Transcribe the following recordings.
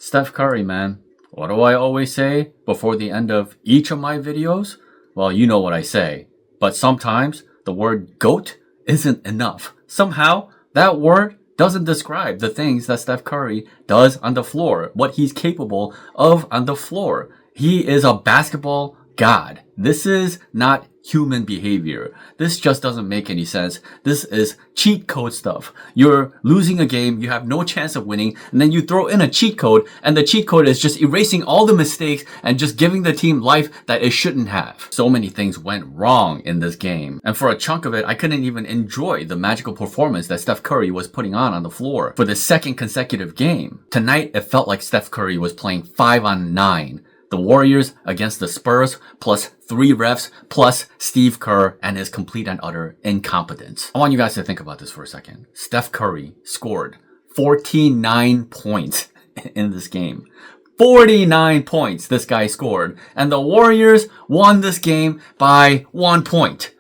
Steph Curry, man. What do I always say before the end of each of my videos? Well, you know what I say. But sometimes the word GOAT isn't enough. Somehow, that word doesn't describe the things that Steph Curry does on the floor, what he's capable of on the floor. He is a basketball god. This is not human behavior. This just doesn't make any sense. This is cheat code stuff. You're losing a game, you have no chance of winning, and then you throw in a cheat code, and the cheat code is just erasing all the mistakes and just giving the team life that it shouldn't have. So many things went wrong in this game. And for a chunk of it, I couldn't even enjoy the magical performance that Steph Curry was putting on the floor for the second consecutive game. Tonight, it felt like Steph Curry was playing 5-on-9. The Warriors against the Spurs, plus 3 refs, plus Steve Kerr and his complete and utter incompetence. I want you guys to think about this for a second. Steph Curry scored 49 points in this game. 49 points this guy scored. And the Warriors won this game by 1 point.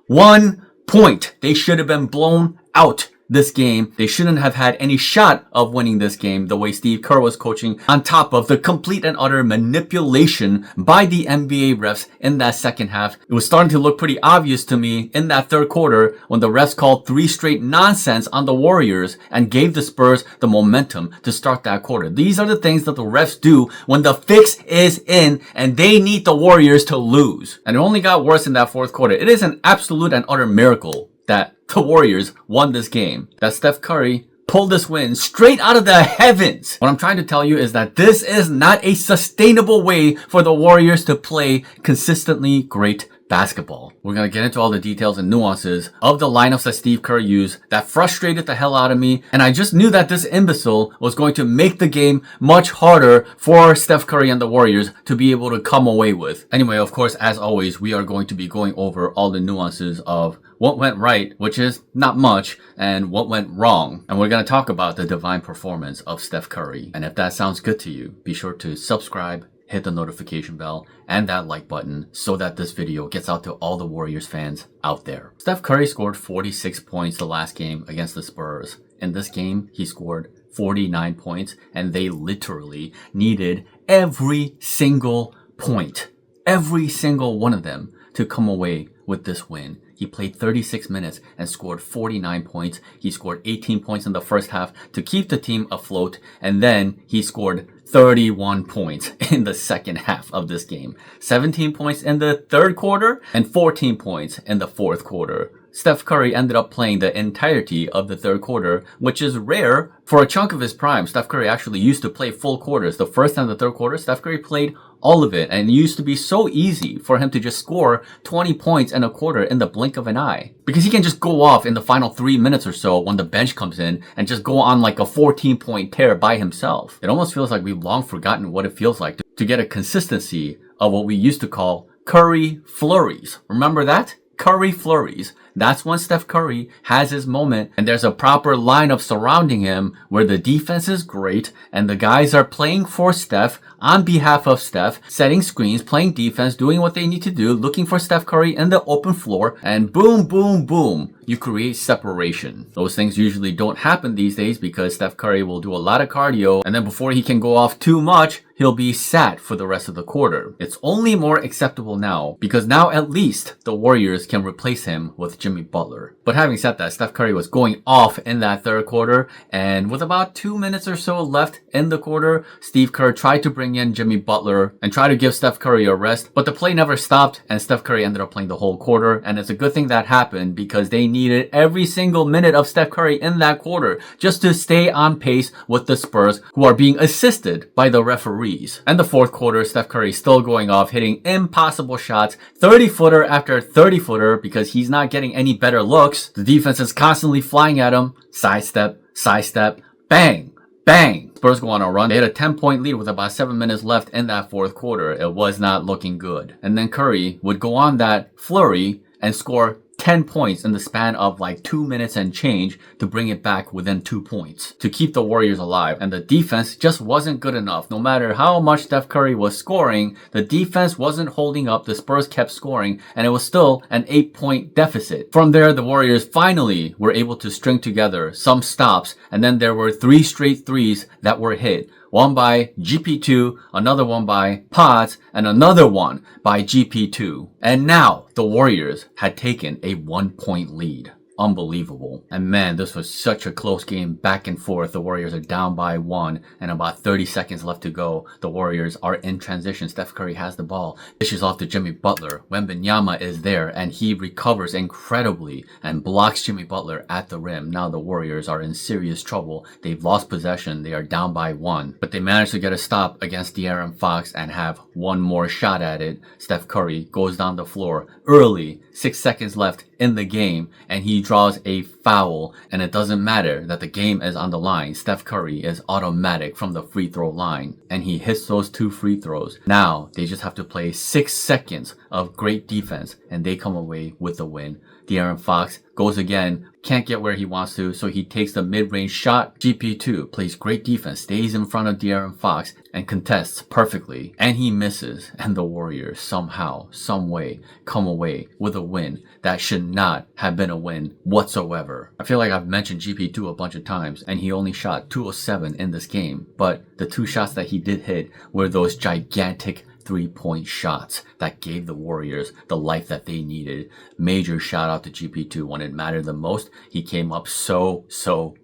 1 point. They should have been blown out this game. They shouldn't have had any shot of winning this game the way Steve Kerr was coaching, on top of the complete and utter manipulation by the NBA refs in that second half. It was starting to look pretty obvious to me in that third quarter when the refs called 3 straight nonsense on the Warriors and gave the Spurs the momentum to start that quarter. These are the things that the refs do when the fix is in and they need the Warriors to lose. And it only got worse in that fourth quarter. It is an absolute and utter miracle that the Warriors won this game, that Steph Curry pulled this win straight out of the heavens. What I'm trying to tell you is that this is not a sustainable way for the Warriors to play consistently great basketball. We're going to get into all the details and nuances of the lineups that Steve Kerr used that frustrated the hell out of me. And I just knew that this imbecile was going to make the game much harder for Steph Curry and the Warriors to be able to come away with. Anyway, of course, as always, we are going to be going over all the nuances of what went right, which is not much, and what went wrong. And we're going to talk about the divine performance of Steph Curry. And if that sounds good to you, be sure to subscribe, hit the notification bell, and that like button so that this video gets out to all the Warriors fans out there. Steph Curry scored 46 points the last game against the Spurs. In this game, he scored 49 points, and they literally needed every single point, every single one of them, to come away with this win. He played 36 minutes and scored 49 points. He scored 18 points in the first half to keep the team afloat. And then he scored 31 points in the second half of this game. 17 points in the third quarter and 14 points in the fourth quarter. Steph Curry ended up playing the entirety of the third quarter, which is rare. For a chunk of his prime, Steph Curry actually used to play full quarters. The first and the third quarter, Steph Curry played all of it, and it used to be so easy for him to just score 20 points in a quarter in the blink of an eye. Because he can just go off in the final 3 minutes or so when the bench comes in and just go on like a 14-point tear by himself. It almost feels like we've long forgotten what it feels like to get a consistency of what we used to call Curry flurries. Remember that? Curry flurries. That's when Steph Curry has his moment and there's a proper lineup surrounding him where the defense is great and the guys are playing for Steph on behalf of Steph, setting screens, playing defense, doing what they need to do, looking for Steph Curry in the open floor, and boom, boom, boom, you create separation. Those things usually don't happen these days because Steph Curry will do a lot of cardio, and then before he can go off too much, he'll be sat for the rest of the quarter. It's only more acceptable now because now at least the Warriors can replace him with Jimmy Butler. But having said that, Steph Curry was going off in that third quarter, and with about 2 minutes or so left in the quarter, Steve Kerr tried to bring in Jimmy Butler and try to give Steph Curry a rest, but the play never stopped and Steph Curry ended up playing the whole quarter. And it's a good thing that happened because they needed every single minute of Steph Curry in that quarter just to stay on pace with the Spurs, who are being assisted by the referees. And the fourth quarter, Steph Curry still going off, hitting impossible shots, 30-footer after 30-footer, because he's not getting any better looks. The defense is constantly flying at him. Sidestep, bang, bang. Spurs go on a run. They had a 10-point lead with about 7 minutes left in that fourth quarter. It was not looking good. And then Curry would go on that flurry and score 10 points in the span of like 2 minutes and change to bring it back within 2 points to keep the Warriors alive. And the defense just wasn't good enough. No matter how much Steph Curry was scoring, the defense wasn't holding up. The Spurs kept scoring and it was still an 8-point deficit. From there, the Warriors finally were able to string together some stops, and then there were 3 straight threes that were hit. one by GP2, another one by Pods, and another one by GP2. And now the Warriors had taken a 1-point lead. Unbelievable. And man, this was such a close game, back and forth. The Warriors are down by 1 and about 30 seconds left to go. The Warriors are in transition. Steph Curry has the ball, dishes off to Jimmy Butler. Wembanyama is there and he recovers incredibly and blocks Jimmy Butler at the rim. Now the Warriors are in serious trouble. They've lost possession. They are down by 1, but they managed to get a stop against De'Aaron Fox and have one more shot at it. Steph Curry goes down the floor early, 6 seconds left in the game, and he draws a foul, and it doesn't matter that the game is on the line. Steph Curry is automatic from the free throw line, and he hits those 2 free throws. Now they just have to play 6 seconds of great defense, and they come away with the win. De'Aaron Fox goes again, can't get where he wants to, so he takes the mid-range shot. GP2 plays great defense, stays in front of De'Aaron Fox, and contests perfectly, and he misses, and the Warriors somehow, some way, come away with a win that should not have been a win whatsoever. I feel like I've mentioned GP2 a bunch of times, and he only shot 2 of 7 in this game, but the 2 shots that he did hit were those gigantic 3-point shots that gave the Warriors the life that they needed. Major shout out to GP2 when it mattered the most. He came up so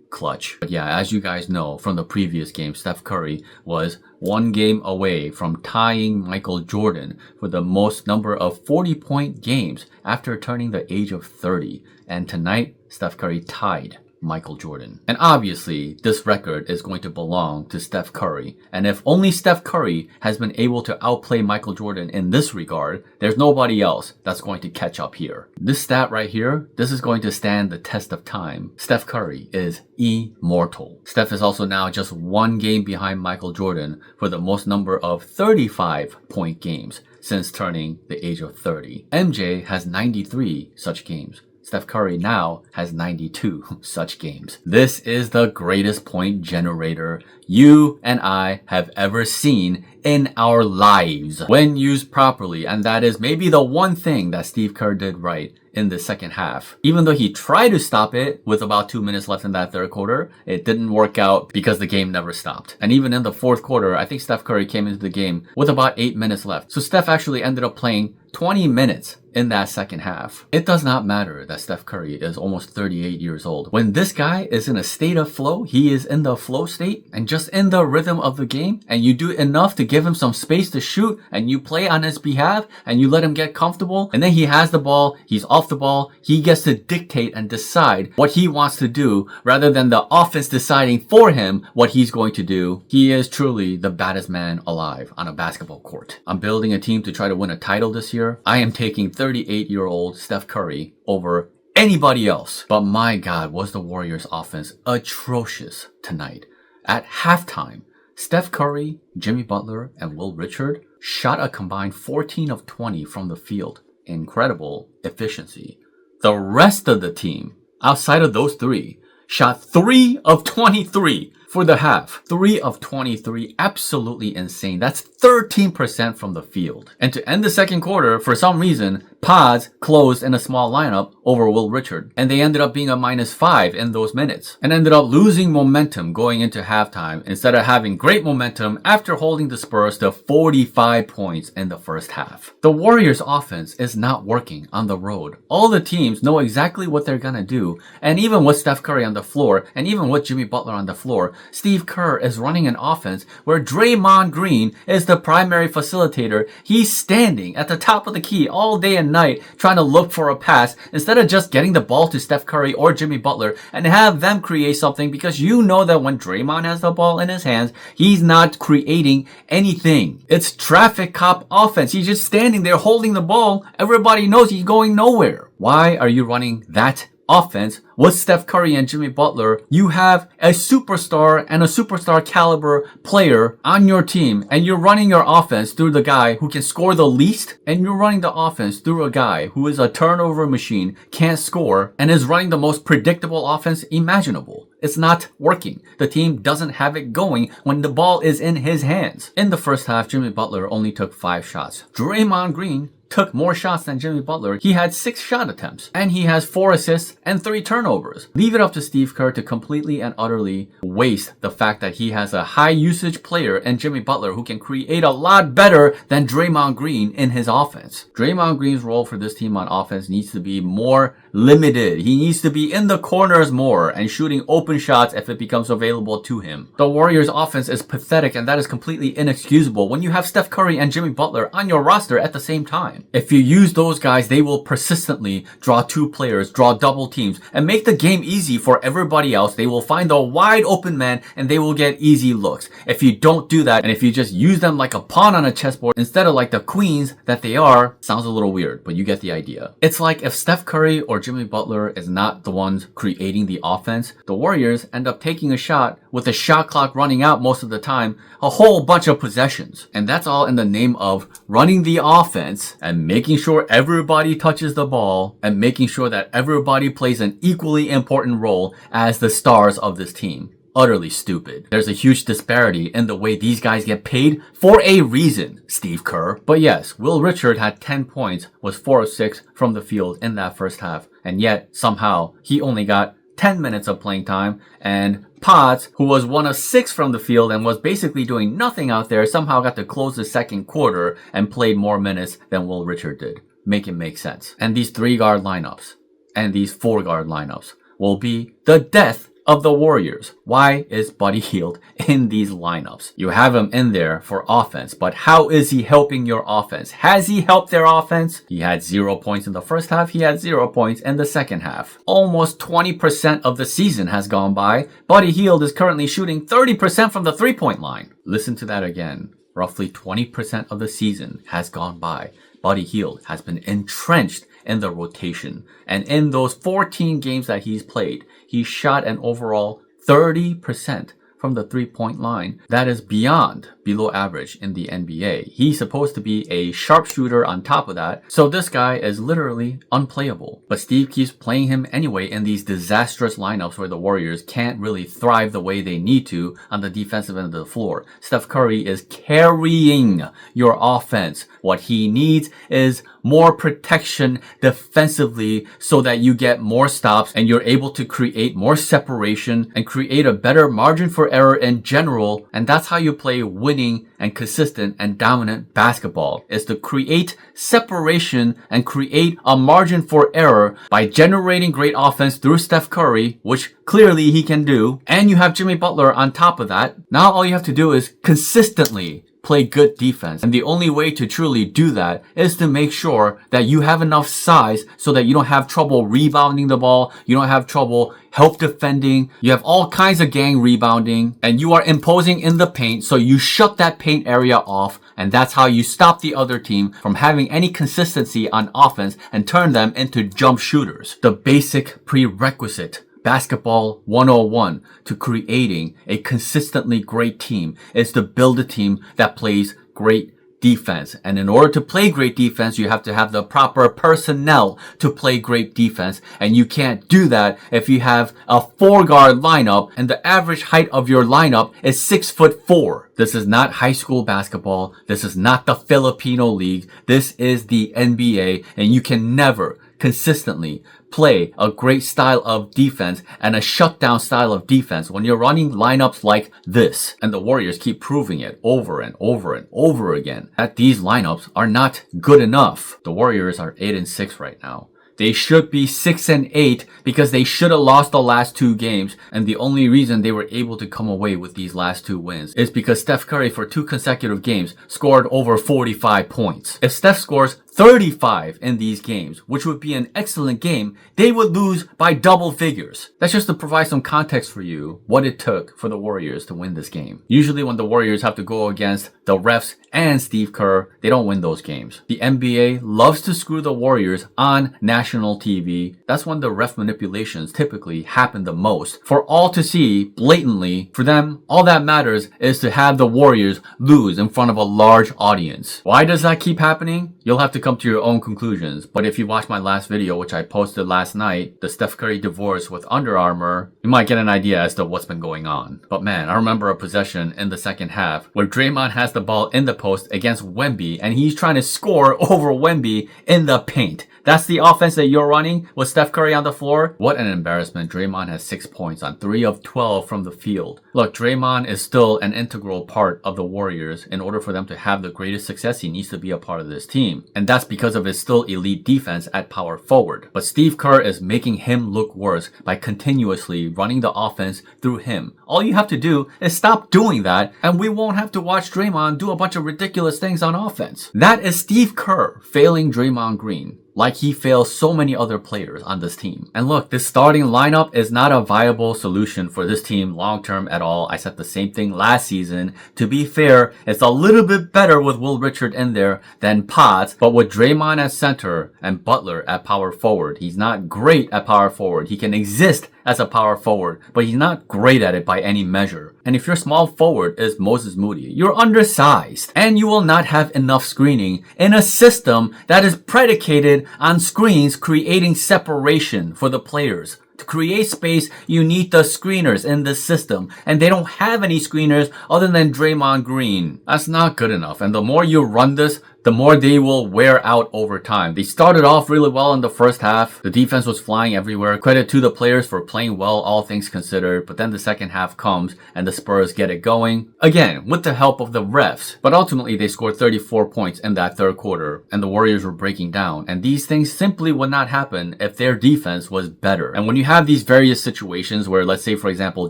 clutch. But yeah, as you guys know from the previous game, Steph Curry was 1 game away from tying Michael Jordan for the most number of 40-point games after turning the age of 30. And tonight, Steph Curry tied Michael Jordan. And obviously, this record is going to belong to Steph Curry. And if only Steph Curry has been able to outplay Michael Jordan in this regard, there's nobody else that's going to catch up here. This stat right here, this is going to stand the test of time. Steph Curry is immortal. Steph is also now just 1 game behind Michael Jordan for the most number of 35-point games since turning the age of 30. MJ has 93 such games. Steph Curry now has 92 such games. This is the greatest point generator you and I have ever seen in our lives when used properly. And that is maybe the one thing that Steve Kerr did right in the second half. Even though he tried to stop it with about 2 minutes left in that third quarter, it didn't work out because the game never stopped. And even in the fourth quarter, I think Steph Curry came into the game with about 8 minutes left. So Steph actually ended up playing 20 minutes in that second half. It does not matter that Steph Curry is almost 38 years old. When this guy is in a state of flow, he is in the flow state and just in the rhythm of the game, and you do enough to give him some space to shoot, and you play on his behalf, and you let him get comfortable, and then he has the ball, he's off the ball, he gets to dictate and decide what he wants to do rather than the offense deciding for him what he's going to do. He is truly the baddest man alive on a basketball court. I'm building a team to try to win a title this year. I am taking 38-year-old Steph Curry over anybody else. But my God, was the Warriors offense atrocious tonight. At halftime, Steph Curry, Jimmy Butler, and Will Richard shot a combined 14 of 20 from the field. Incredible efficiency. The rest of the team, outside of those 3, shot 3 of 23 for the half. 3 of 23. Absolutely insane. That's 13% from the field. And to end the second quarter, for some reason, Pods closed in a small lineup over Will Richard. And they ended up being a -5 in those minutes. And ended up losing momentum going into halftime instead of having great momentum after holding the Spurs to 45 points in the first half. The Warriors offense is not working on the road. All the teams know exactly what they're gonna do. And even with Steph Curry on the floor, and even with Jimmy Butler on the floor, Steve Kerr is running an offense where Draymond Green is the primary facilitator. He's standing at the top of the key all day and night trying to look for a pass instead of just getting the ball to Steph Curry or Jimmy Butler and have them create something, because you know that when Draymond has the ball in his hands, he's not creating anything. It's traffic cop offense. He's just standing there holding the ball. Everybody knows he's going nowhere. Why are you running that offense with Steph Curry and Jimmy Butler? You have a superstar and a superstar caliber player on your team, and you're running your offense through the guy who can score the least, and you're running the offense through a guy who is a turnover machine, can't score, and is running the most predictable offense imaginable. It's not working. The team doesn't have it going when the ball is in his hands. In the first half, Jimmy Butler only took 5 shots. Draymond Green took more shots than Jimmy Butler. He had 6 shot attempts, and he has 4 assists and 3 turnovers. Leave it up to Steve Kerr to completely and utterly waste the fact that he has a high usage player in Jimmy Butler who can create a lot better than Draymond Green in his offense. Draymond Green's role for this team on offense needs to be more limited. He needs to be in the corners more and shooting open shots if it becomes available to him. The Warriors offense is pathetic, and that is completely inexcusable when you have Steph Curry and Jimmy Butler on your roster at the same time. If you use those guys, they will persistently draw 2 players, draw double teams, and make the game easy for everybody else. They will find the wide open man and they will get easy looks. If you don't do that, and if you just use them like a pawn on a chessboard instead of like the queens that they are, sounds a little weird, but you get the idea. It's like if Steph Curry or Jimmy Butler is not the ones creating the offense, the Warriors end up taking a shot with the shot clock running out most of the time, a whole bunch of possessions. And that's all in the name of running the offense and making sure everybody touches the ball and making sure that everybody plays an equally important role as the stars of this team. Utterly stupid. There's a huge disparity in the way these guys get paid for a reason, Steve Kerr. But yes, Will Richard had 10 points, was 4 of 6 from the field in that first half. And yet, somehow, he only got 10 minutes of playing time, and Potts, who was 1 of 6 from the field and was basically doing nothing out there, somehow got to close the second quarter and played more minutes than Will Richard did. Make it make sense. And these 3-guard lineups and these 4-guard lineups will be the death of the Warriors. Why is Buddy Hield in these lineups? You have him in there for offense, but how is he helping your offense? Has he helped their offense? He had 0 points in the first half. He had 0 points in the second half. Almost 20% of the season has gone by. Buddy Hield is currently shooting 30% from the 3-point line. Listen to that again. Roughly 20% of the season has gone by. Buddy Hield has been entrenched in the rotation. And in those 14 games that he's played, he shot an overall 30% from the 3-point line. That is below average in the NBA. He's supposed to be a sharpshooter on top of that. So this guy is literally unplayable. But Steve keeps playing him anyway in these disastrous lineups where the Warriors can't really thrive the way they need to on the defensive end of the floor. Steph Curry is carrying your offense. What he needs is more protection defensively so that you get more stops and you're able to create more separation and create a better margin for error in general. And that's how you play winning and consistent and dominant basketball, is to create separation and create a margin for error by generating great offense through Steph Curry, which clearly he can do. And you have Jimmy Butler on top of that. Now all you have to do is consistently play good defense. And the only way to truly do that is to make sure that you have enough size so that you don't have trouble rebounding the ball. You don't have trouble help defending. You have all kinds of gang rebounding and you are imposing in the paint. So you shut that paint area off. And that's how you stop the other team from having any consistency on offense and turn them into jump shooters. The basic prerequisite Basketball 101 to creating a consistently great team is to build a team that plays great defense. And in order to play great defense, you have to have the proper personnel to play great defense. And you can't do that if you have a 4-guard lineup and the average height of your lineup is 6'4". This is not high school basketball. This is not the Filipino League. This is the NBA, and you can never consistently play a great style of defense and a shutdown style of defense when you're running lineups like this. And the Warriors keep proving it over and over and over again that these lineups are not good enough. The Warriors are 8-6 right now. They should be 6-8 because they should have lost the last 2 games. And the only reason they were able to come away with these last 2 wins is because Steph Curry for 2 consecutive games scored over 45 points. If Steph scores 35 in these games, which would be an excellent game, they would lose by double figures. That's just to provide some context for you what it took for the Warriors to win this game. Usually when the Warriors have to go against the refs and Steve Kerr, they don't win those games. The NBA loves to screw the Warriors on national TV. That's when the ref manipulations typically happen the most. For all to see blatantly, for them, all that matters is to have the Warriors lose in front of a large audience. Why does that keep happening? You'll have to come to your own conclusions. But if you watch my last video, which I posted last night, the Steph Curry divorce with Under Armour, you might get an idea as to what's been going on. But man, I remember a possession in the second half where Draymond has the ball in the post against Wemby and he's trying to score over Wemby in the paint. That's the offense that you're running with Steph Curry on the floor? What an embarrassment. Draymond has 6 points on 3 of 12 from the field. Look, Draymond is still an integral part of the Warriors. In order for them to have the greatest success, he needs to be a part of this team. And that's because of his still elite defense at power forward. But Steve Kerr is making him look worse by continuously running the offense through him. All you have to do is stop doing that and we won't have to watch Draymond do a bunch of ridiculous things on offense. That is Steve Kerr failing Draymond Green, like he fails so many other players on this team. And look, this starting lineup is not a viable solution for this team long term at all. I said the same thing last season. To be fair, it's a little bit better with Will Richard in there than Potts, but with Draymond at center and Butler at power forward, he's not great at power forward. He can exist as a power forward, but he's not great at it by any measure. And if your small forward is Moses Moody, you're undersized and you will not have enough screening in a system that is predicated on screens creating separation for the players. To create space, you need the screeners in this system, and they don't have any screeners other than Draymond Green. That's not good enough, and the more you run this, the more they will wear out over time. They started off really well in the first half. The defense was flying everywhere. Credit to the players for playing well, all things considered. But then the second half comes and the Spurs get it going. Again, with the help of the refs. But ultimately, they scored 34 points in that third quarter and the Warriors were breaking down. And these things simply would not happen if their defense was better. And when you have these various situations where, let's say, for example,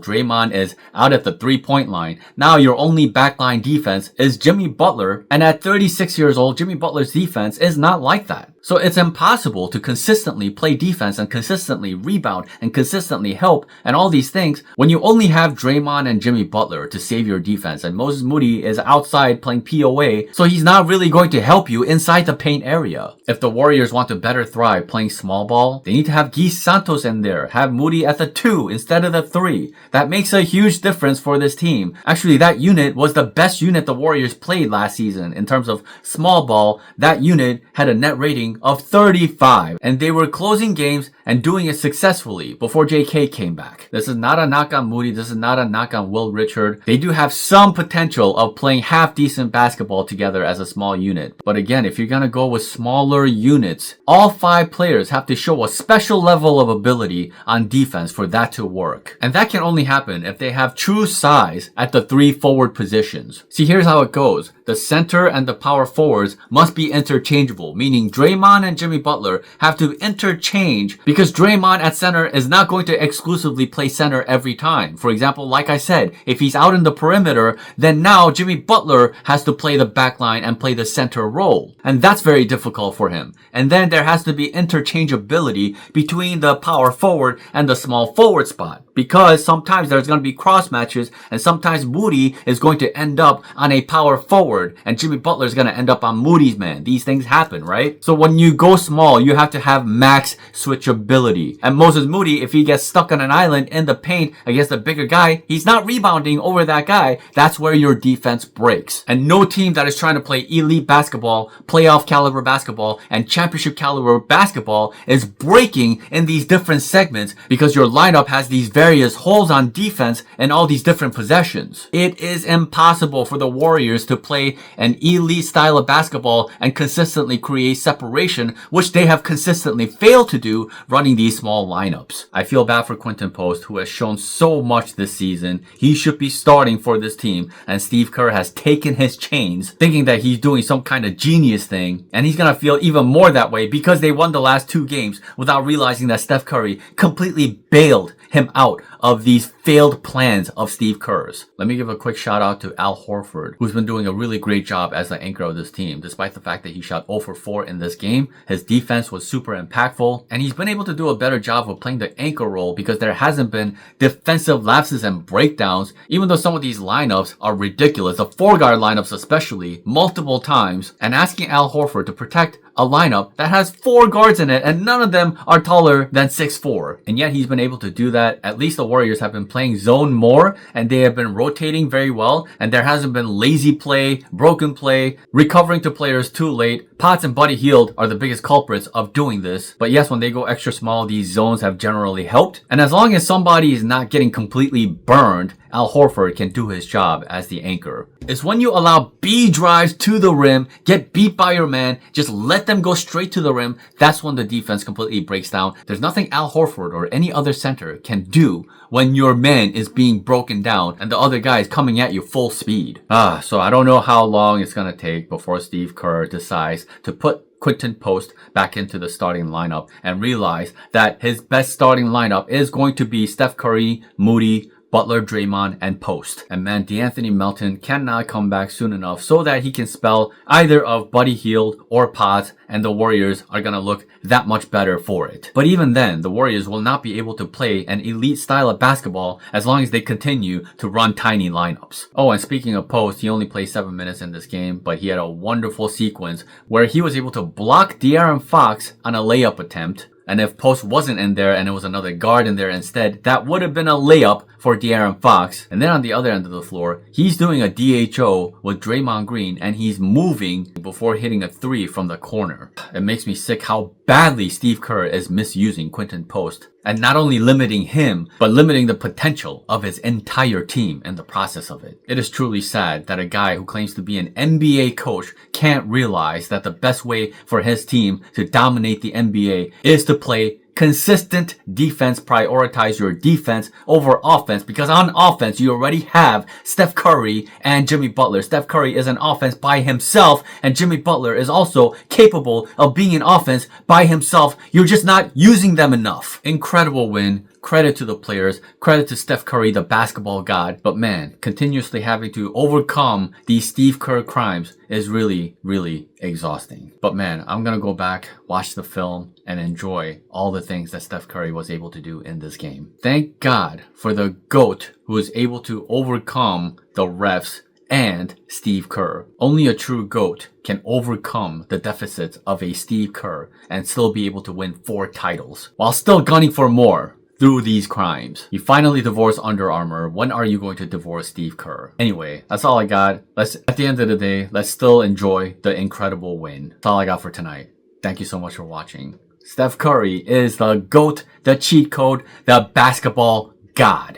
Draymond is out at the 3-point line. Now your only backline defense is Jimmy Butler. And at 36 years old, Jimmy Butler's defense is not like that. So it's impossible to consistently play defense and consistently rebound and consistently help and all these things when you only have Draymond and Jimmy Butler to save your defense. And Moses Moody is outside playing POA, so he's not really going to help you inside the paint area. If the Warriors want to better thrive playing small ball, they need to have Guy Santos in there, have Moody at the 2 instead of the 3. That makes a huge difference for this team. Actually, that unit was the best unit the Warriors played last season in terms of small ball. That unit had a net rating of 35, and they were closing games and doing it successfully before JK came back. This is not a knock on Moody. This is not a knock on Will Richard. They do have some potential of playing half decent basketball together as a small unit. But again, if you're going to go with smaller units, all 5 players have to show a special level of ability on defense for that to work. And that can only happen if they have true size at the 3 forward positions. See, here's how it goes. The center and the power forwards must be interchangeable, meaning Draymond and Jimmy Butler have to interchange because Draymond at center is not going to exclusively play center every time. For example, like I said, if he's out in the perimeter, then now Jimmy Butler has to play the back line and play the center role. And that's very difficult for him. And then there has to be interchangeability between the power forward and the small forward spot. Because sometimes there's going to be cross matches and sometimes Moody is going to end up on a power forward and Jimmy Butler is going to end up on Moody's man. These things happen, right? So when you go small, you have to have max switchability. And Moses Moody, if he gets stuck on an island in the paint against a bigger guy, he's not rebounding over that guy. That's where your defense breaks. And no team that is trying to play elite basketball, playoff caliber basketball, and championship caliber basketball is breaking in these different segments because your lineup has these various holes on defense and all these different possessions. It is impossible for the Warriors to play an elite style of basketball and consistently create separation, which they have consistently failed to do running these small lineups. I feel bad for Quinton Post, who has shown so much this season. He should be starting for this team, and Steve Kerr has taken his chains, thinking that he's doing some kind of genius thing, and he's gonna feel even more that way because they won the last 2 games without realizing that Steph Curry completely bailed him out of these failed plans of Steve Kerr's. Let me give a quick shout out to Al Horford, who's been doing a really great job as the anchor of this team. Despite the fact that he shot 0 for 4 in this game, his defense was super impactful, and he's been able to do a better job of playing the anchor role because there hasn't been defensive lapses and breakdowns, even though some of these lineups are ridiculous, the 4-guard lineups especially, multiple times, and asking Al Horford to protect a lineup that has 4 guards in it and none of them are taller than 6'4". And yet he's been able to do that. At least the Warriors have been playing zone more and they have been rotating very well. And there hasn't been lazy play, broken play, recovering to players too late. Potts and Buddy Hield are the biggest culprits of doing this. But yes, when they go extra small, these zones have generally helped. And as long as somebody is not getting completely burned, Al Horford can do his job as the anchor. It's when you allow B drives to the rim, get beat by your man, just let them go straight to the rim. That's when the defense completely breaks down. There's nothing Al Horford or any other center can do when your man is being broken down and the other guy is coming at you full speed. So I don't know how long it's gonna take before Steve Kerr decides to put Quinton Post back into the starting lineup and realize that his best starting lineup is going to be Steph Curry, Moody, Butler, Draymond, and Post. And man, DeAnthony Melton cannot come back soon enough so that he can spell either of Buddy Hield or Potts, and the Warriors are gonna look that much better for it. But even then, the Warriors will not be able to play an elite style of basketball as long as they continue to run tiny lineups. Oh, and speaking of Post, he only played 7 minutes in this game, but he had a wonderful sequence where he was able to block De'Aaron Fox on a layup attempt. And if Post wasn't in there and it was another guard in there instead, that would have been a layup for De'Aaron Fox. And then on the other end of the floor, he's doing a DHO with Draymond Green and he's moving before hitting a 3 from the corner. It makes me sick how badly Steve Kerr is misusing Quinton Post. And not only limiting him, but limiting the potential of his entire team in the process of it. It is truly sad that a guy who claims to be an NBA coach can't realize that the best way for his team to dominate the NBA is to play consistent defense, prioritize your defense over offense, because on offense, you already have Steph Curry and Jimmy Butler. Steph Curry is an offense by himself, and Jimmy Butler is also capable of being an offense by himself. You're just not using them enough. Incredible win. Credit to the players. Credit to Steph Curry, the basketball god. But man, continuously having to overcome these Steve Kerr crimes is really, really exhausting. But man, I'm gonna go back, watch the film, and enjoy all the things that Steph Curry was able to do in this game. Thank God for the GOAT who was able to overcome the refs and Steve Kerr. Only a true GOAT can overcome the deficits of a Steve Kerr and still be able to win 4 titles while still gunning for more through these crimes. You finally divorced Under Armour. When are you going to divorce Steve Kerr? Anyway, that's all I got. At the end of the day, let's still enjoy the incredible win. That's all I got for tonight. Thank you so much for watching. Steph Curry is the GOAT, the cheat code, the basketball god.